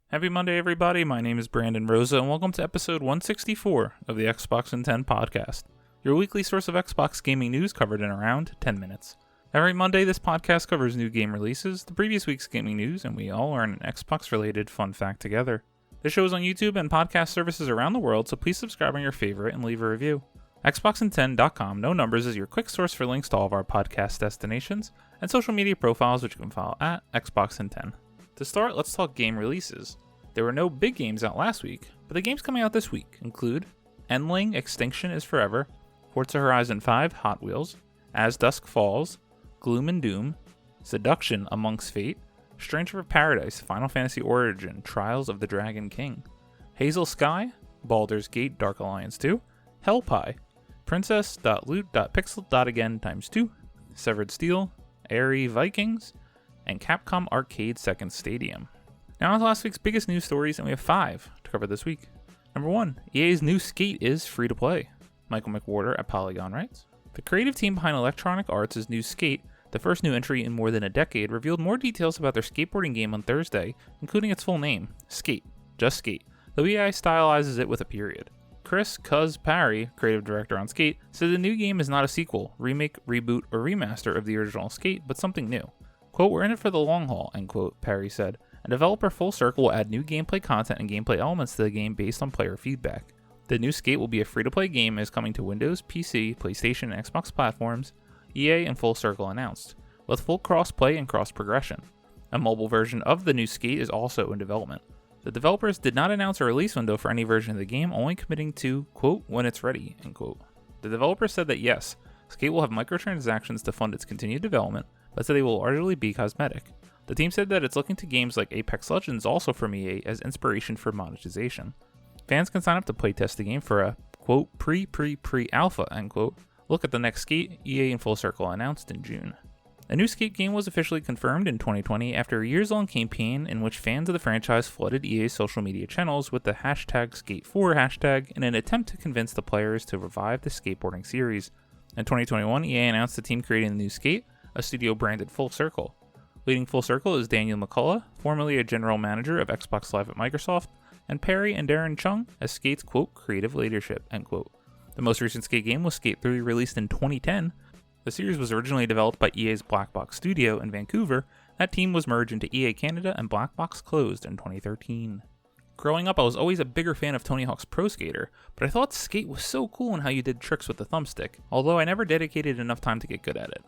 Happy Monday, everybody. My name is Brandon Rosa, and welcome to episode 164 of the Xbox in 10 podcast, your weekly source of Xbox gaming news covered in around 10 minutes. Every Monday, this podcast covers new game releases, the previous week's gaming news, and we all learn an Xbox-related fun fact together. The show is on YouTube and podcast services around the world, so please subscribe on your favorite and leave a review. Xboxin10.com, no numbers, is your quick source for links to all of our podcast destinations and social media profiles, which you can follow at Xboxin10. To start, let's talk game releases. There were no big games out last week, but the games coming out this week include Endling Extinction is Forever, Forza Horizon 5 Hot Wheels, As Dusk Falls, Gloom and Doom, Seduction Amongst Fate, Stranger of Paradise Final Fantasy Origin Trials of the Dragon King, Hazel Sky, Baldur's Gate Dark Alliance 2, Hellpie, Princess.loot.pixel.again x2, Severed Steel, Airy Vikings, and Capcom Arcade Second Stadium. Now on to last week's biggest news stories, and we have 5 to cover this week. Number 1, EA's new Skate is free to play. Michael McWhorter at Polygon writes, the creative team behind Electronic Arts' new Skate, the first new entry in more than a decade, revealed more details about their skateboarding game on Thursday, including its full name, Skate, just Skate, though EA stylizes it with a period. Chris Cuz Parry, creative director on Skate, said the new game is not a sequel, remake, reboot, or remaster of the original Skate, but something new. Quote, we're in it for the long haul, end quote, Parry said. And developer Full Circle will add new gameplay content and gameplay elements to the game based on player feedback. The new Skate will be a free-to-play game and is coming to Windows, PC, PlayStation, and Xbox platforms, EA and Full Circle announced, with full cross-play and cross-progression. A mobile version of the new Skate is also in development. The developers did not announce a release window for any version of the game, only committing to, quote, when it's ready, end quote. The developer said that yes, Skate will have microtransactions to fund its continued development, but said they will largely be cosmetic. The team said that it's looking to games like Apex Legends, also from EA, as inspiration for monetization. Fans can sign up to playtest the game for a, quote, pre-alpha, end quote, look at the next Skate EA and Full Circle announced in June. A new Skate game was officially confirmed in 2020 after a years-long campaign in which fans of the franchise flooded EA's social media channels with the hashtag Skate4 hashtag in an attempt to convince the players to revive the skateboarding series. In 2021, EA announced the team creating the new Skate, a studio branded Full Circle. Leading Full Circle is Daniel McCullough, formerly a general manager of Xbox Live at Microsoft, and Perry and Darren Chung as Skate's, quote, creative leadership, end quote. The most recent Skate game was Skate 3, released in 2010. The series was originally developed by EA's Black Box Studio in Vancouver. That team was merged into EA Canada and Black Box closed in 2013. Growing up, I was always a bigger fan of Tony Hawk's Pro Skater, but I thought Skate was so cool in how you did tricks with the thumbstick, although I never dedicated enough time to get good at it.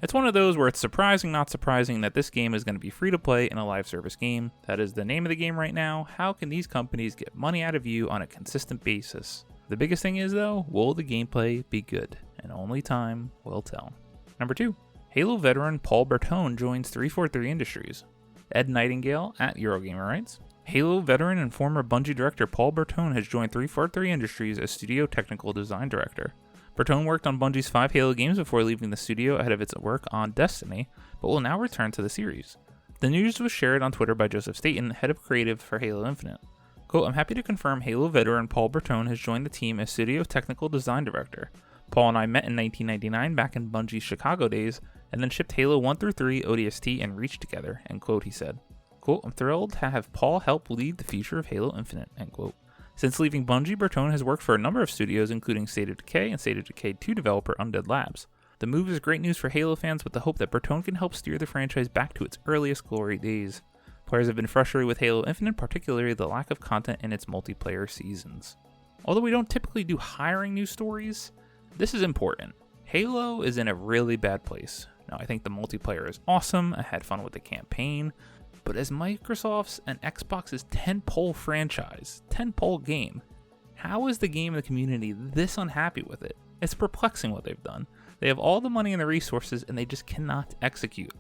It's one of those where it's surprising, not surprising, that this game is going to be free to play in a live service game. That is the name of the game right now. How can these companies get money out of you on a consistent basis? The biggest thing is, though, will the gameplay be good? And only time will tell. Number 2, Halo veteran Paul Bertone joins 343 Industries. Ed Nightingale at Eurogamer writes, Halo veteran and former Bungie director Paul Bertone has joined 343 Industries as studio technical design director. Bertone worked on Bungie's 5 Halo games before leaving the studio ahead of its work on Destiny, but will now return to the series. The news was shared on Twitter by Joseph Staten, head of creative for Halo Infinite. Quote, I'm happy to confirm Halo veteran Paul Bertone has joined the team as studio technical design director. Paul and I met in 1999 back in Bungie's Chicago days, and then shipped Halo 1 through 3, ODST, and Reach together, end quote, he said. Quote, I'm thrilled to have Paul help lead the future of Halo Infinite, end quote. Since leaving Bungie, Bertone has worked for a number of studios, including State of Decay and State of Decay 2 developer Undead Labs. The move is great news for Halo fans with the hope that Bertone can help steer the franchise back to its earliest glory days. Players have been frustrated with Halo Infinite, particularly the lack of content in its multiplayer seasons. Although we don't typically do hiring news stories, this is important. Halo is in a really bad place. Now, I think the multiplayer is awesome, I had fun with the campaign, but as Microsoft's and Xbox's tentpole franchise, tentpole game, how is the game and the community this unhappy with it? It's perplexing what they've done. They have all the money and the resources, and they just cannot execute.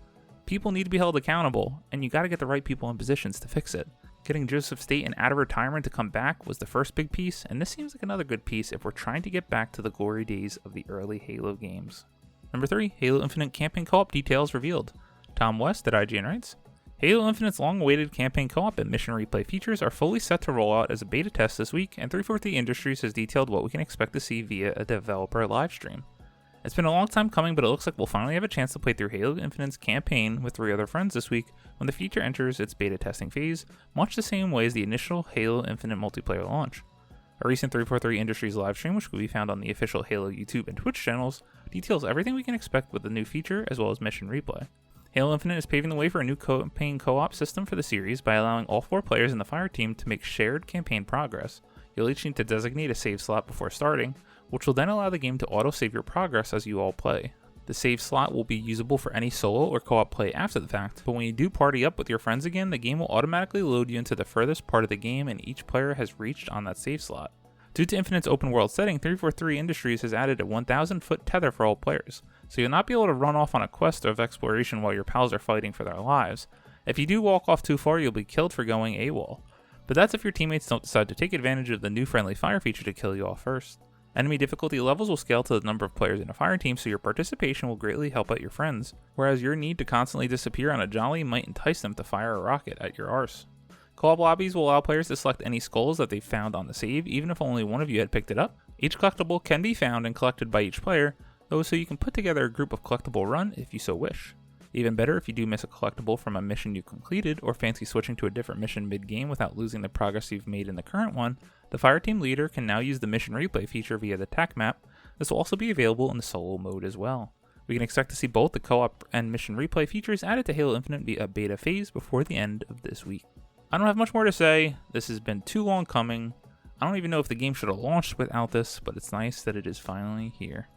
People need to be held accountable, and you gotta get the right people in positions to fix it. Getting Joseph Staten out of retirement to come back was the first big piece, and this seems like another good piece if we're trying to get back to the glory days of the early Halo games. Number 3, Halo Infinite campaign co-op details revealed. Tom West at IGN writes, Halo Infinite's long-awaited campaign co-op and mission replay features are fully set to roll out as a beta test this week, and 343 Industries has detailed what we can expect to see via a developer livestream. It's been a long time coming, but it looks like we'll finally have a chance to play through Halo Infinite's campaign with 3 other friends this week when the feature enters its beta testing phase, much the same way as the initial Halo Infinite multiplayer launch. A recent 343 Industries livestream, which will be found on the official Halo YouTube and Twitch channels, details everything we can expect with the new feature as well as mission replay. Halo Infinite is paving the way for a new campaign co-op system for the series by allowing all 4 players in the fire team to make shared campaign progress. You'll each need to designate a save slot before starting, which will then allow the game to auto-save your progress as you all play. The save slot will be usable for any solo or co-op play after the fact, but when you do party up with your friends again, the game will automatically load you into the furthest part of the game and each player has reached on that save slot. Due to Infinite's open world setting, 343 Industries has added a 1,000-foot tether for all players, so you'll not be able to run off on a quest of exploration while your pals are fighting for their lives. If you do walk off too far, you'll be killed for going AWOL. But that's if your teammates don't decide to take advantage of the new friendly fire feature to kill you off first. Enemy difficulty levels will scale to the number of players in a fire team, so your participation will greatly help out your friends, whereas your need to constantly disappear on a jolly might entice them to fire a rocket at your arse. Co-op lobbies will allow players to select any skulls that they've found on the save, even if only one of you had picked it up. Each collectible can be found and collected by each player, though, so you can put together a group of collectible run if you so wish. Even better, if you do miss a collectible from a mission you completed, or fancy switching to a different mission mid-game without losing the progress you've made in the current one, the fireteam leader can now use the mission replay feature via the TAC map. This will also be available in the solo mode as well. We can expect to see both the co-op and mission replay features added to Halo Infinite via beta phase before the end of this week. I don't have much more to say. This has been too long coming. I don't even know if the game should have launched without this, but it's nice that it is finally here.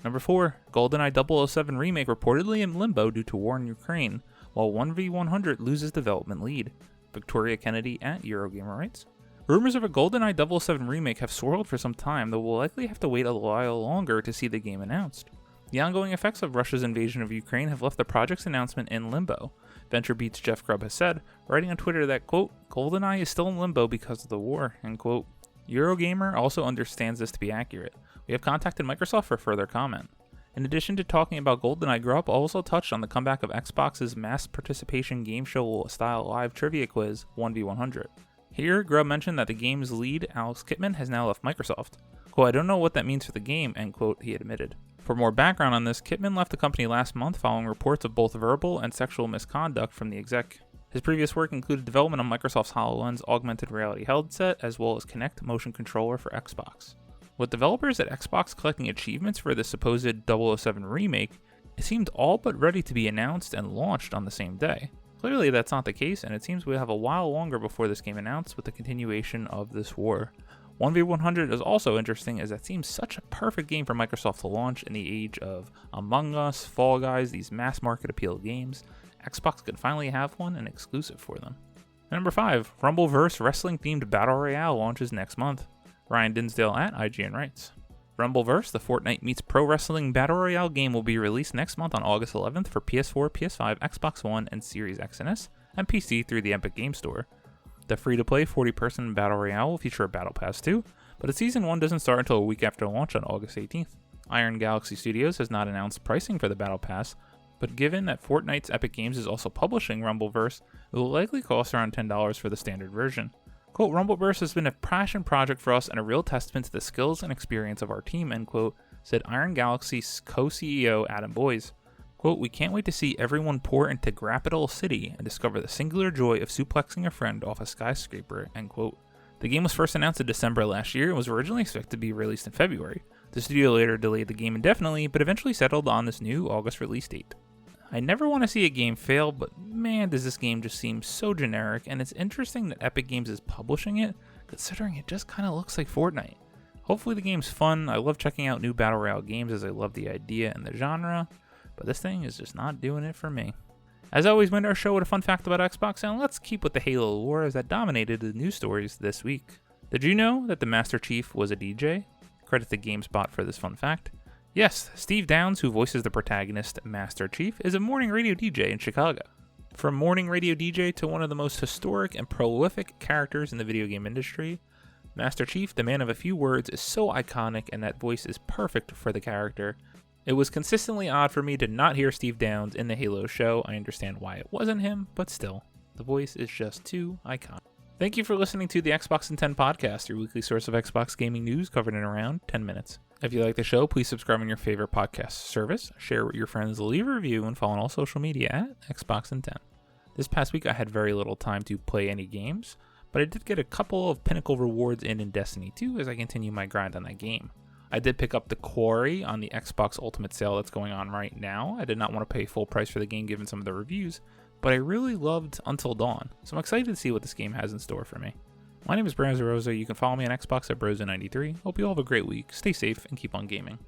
Number 4, GoldenEye 007 Remake reportedly in limbo due to war in Ukraine, while 1v100 loses development lead. Victoria Kennedy at Eurogamer writes, rumors of a GoldenEye 007 Remake have swirled for some time, though we'll likely have to wait a while longer to see the game announced. The ongoing effects of Russia's invasion of Ukraine have left the project's announcement in limbo. VentureBeat's Jeff Grubb has said, writing on Twitter that, quote, GoldenEye is still in limbo because of the war, end quote. Eurogamer also understands this to be accurate. We have contacted Microsoft for further comment. In addition to talking about GoldenEye, Grubb also touched on the comeback of Xbox's mass participation game show style live trivia quiz 1v100. Here, Grubb mentioned that the game's lead, Alex Kipman, has now left Microsoft. Quote, I don't know what that means for the game, end quote, he admitted. For more background on this, Kipman left the company last month following reports of both verbal and sexual misconduct from the exec. His previous work included development of Microsoft's HoloLens augmented reality headset, as well as Kinect motion controller for Xbox. With developers at Xbox collecting achievements for the supposed 007 remake, it seemed all but ready to be announced and launched on the same day. Clearly that's not the case, and it seems we'll have a while longer before this game announced with the continuation of this war. 1v100 is also interesting, as that seems such a perfect game for Microsoft to launch in the age of Among Us, Fall Guys, these mass market appeal games. Xbox could finally have one and exclusive for them. Number 5, Rumbleverse wrestling themed Battle Royale launches next month. Ryan Dinsdale at IGN writes, Rumbleverse, the Fortnite meets pro wrestling Battle Royale game, will be released next month on August 11th for PS4, PS5, Xbox One, and Series X and S, and PC through the Epic Game Store. The free-to-play 40-person Battle Royale will feature a Battle Pass too, but its Season 1 doesn't start until a week after launch on August 18th. Iron Galaxy Studios has not announced pricing for the Battle Pass, but given that Fortnite's Epic Games is also publishing Rumbleverse, it will likely cost around $10 for the standard version. Quote, Rumbleverse has been a passion project for us and a real testament to the skills and experience of our team, end quote, said Iron Galaxy's co-CEO Adam Boyes. Quote, we can't wait to see everyone pour into Grappital City and discover the singular joy of suplexing a friend off a skyscraper, end quote. The game was first announced in December last year and was originally expected to be released in February. The studio later delayed the game indefinitely, but eventually settled on this new August release date. I never want to see a game fail, but man, does this game just seem so generic, and it's interesting that Epic Games is publishing it, considering it just kind of looks like Fortnite. Hopefully the game's fun. I love checking out new Battle Royale games as I love the idea and the genre, but this thing is just not doing it for me. As always, we end our show with a fun fact about Xbox, and let's keep with the Halo lore as that dominated the news stories this week. Did you know that the Master Chief was a DJ? Credit to GameSpot for this fun fact. Yes, Steve Downes, who voices the protagonist Master Chief, is a morning radio DJ in Chicago. From morning radio DJ to one of the most historic and prolific characters in the video game industry, Master Chief, the man of a few words, is so iconic, and that voice is perfect for the character. It was consistently odd for me to not hear Steve Downes in the Halo show. I understand why it wasn't him, but still, the voice is just too iconic. Thank you for listening to the Xbox in 10 podcast, your weekly source of Xbox gaming news covered in around 10 minutes. If you like the show, please subscribe on your favorite podcast service, share with your friends, leave a review, and follow on all social media at Xbox in 10. This past week, I had very little time to play any games, but I did get a couple of pinnacle rewards in Destiny 2 as I continue my grind on that game. I did pick up the Quarry on the Xbox Ultimate sale that's going on right now. I did not want to pay full price for the game given some of the reviews, but I really loved Until Dawn, so I'm excited to see what this game has in store for me. My name is Browser Rosa. You can follow me on Xbox at Brosa93. Hope you all have a great week. Stay safe and keep on gaming.